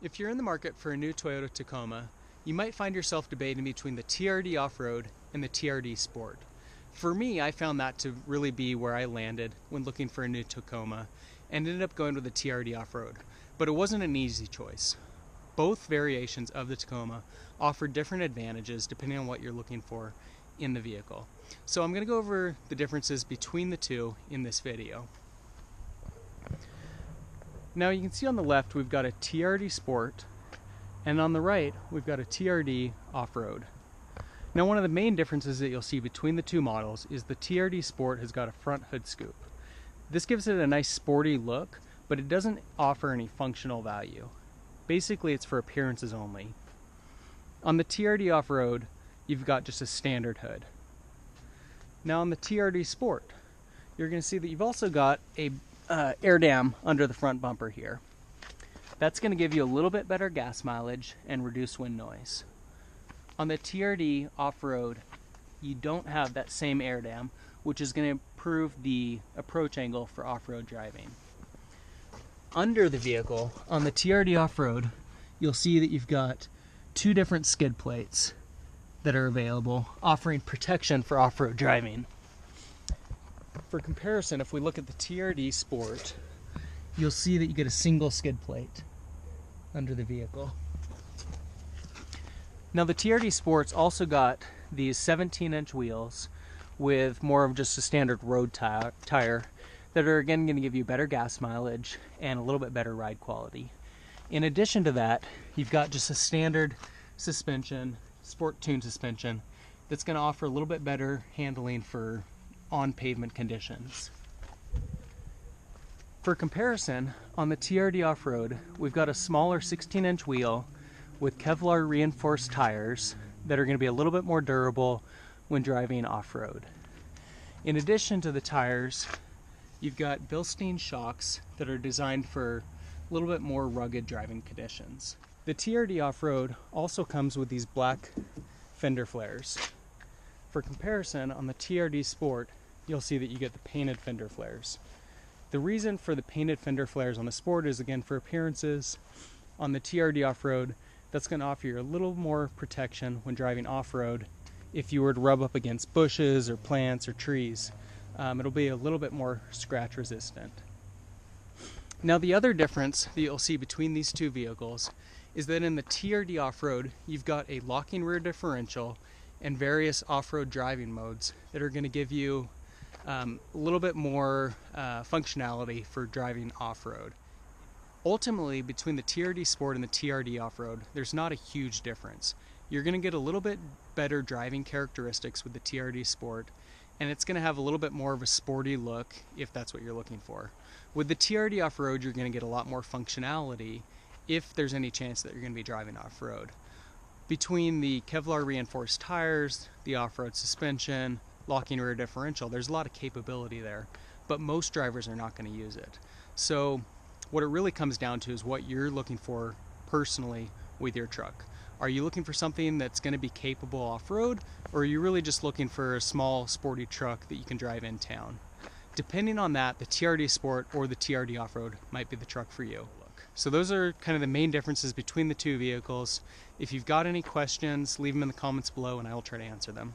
If you're in the market for a new Toyota Tacoma, you might find yourself debating between the TRD Off-Road and the TRD Sport. For me, I found that to really be where I landed when looking for a new Tacoma and ended up going with the TRD Off-Road. But it wasn't an easy choice. Both variations of the Tacoma offer different advantages depending on what you're looking for in the vehicle. So I'm going to go over the differences between the two in this video. Now you can see on the left we've got a TRD Sport, and on the right we've got a TRD Off-Road. Now one of the main differences that you'll see between the two models is the TRD Sport has got a front hood scoop. This gives it a nice sporty look, but it doesn't offer any functional value. Basically it's for appearances only. On the TRD Off-Road you've got just a standard hood. Now on the TRD Sport you're going to see that you've also got a air dam under the front bumper here. That's going to give you a little bit better gas mileage and reduce wind noise. On the TRD Off-Road, you don't have that same air dam, which is going to improve the approach angle for off-road driving. Under the vehicle, on the TRD Off-Road, you'll see that you've got two different skid plates that are available, offering protection for off-road driving. For comparison, if we look at the TRD Sport, you'll see that you get a single skid plate under the vehicle. Now the TRD Sport's also got these 17-inch wheels with more of just a standard road tire that are again going to give you better gas mileage and a little bit better ride quality. In addition to that, you've got just a standard suspension, Sport Tune suspension, that's going to offer a little bit better handling for on pavement conditions. For comparison, on the TRD Off-Road, we've got a smaller 16-inch wheel with Kevlar reinforced tires that are going to be a little bit more durable when driving off-road. In addition to the tires, you've got Bilstein shocks that are designed for a little bit more rugged driving conditions. The TRD Off-Road also comes with these black fender flares. For comparison, on the TRD Sport, you'll see that you get the painted fender flares. The reason for the painted fender flares on the Sport is again for appearances. On the TRD Off-Road, that's going to offer you a little more protection when driving off-road. If you were to rub up against bushes or plants or trees, it'll be a little bit more scratch resistant. Now the other difference that you'll see between these two vehicles is that in the TRD Off-Road, you've got a locking rear differential and various off-road driving modes that are going to give you a little bit more functionality for driving off-road. Ultimately, between the TRD Sport and the TRD Off-Road, there's not a huge difference. You're going to get a little bit better driving characteristics with the TRD Sport, and it's going to have a little bit more of a sporty look if that's what you're looking for. With the TRD Off-Road, you're going to get a lot more functionality if there's any chance that you're going to be driving off-road. Between the Kevlar reinforced tires, the off-road suspension, locking rear differential, there's a lot of capability there, but most drivers are not going to use it. So what it really comes down to is what you're looking for personally with your truck. Are you looking for something that's going to be capable off-road, or are you really just looking for a small sporty truck that you can drive in town? Depending on that, the TRD Sport or the TRD Off-Road might be the truck for you. So those are kind of the main differences between the two vehicles. If you've got any questions, leave them in the comments below and I will try to answer them.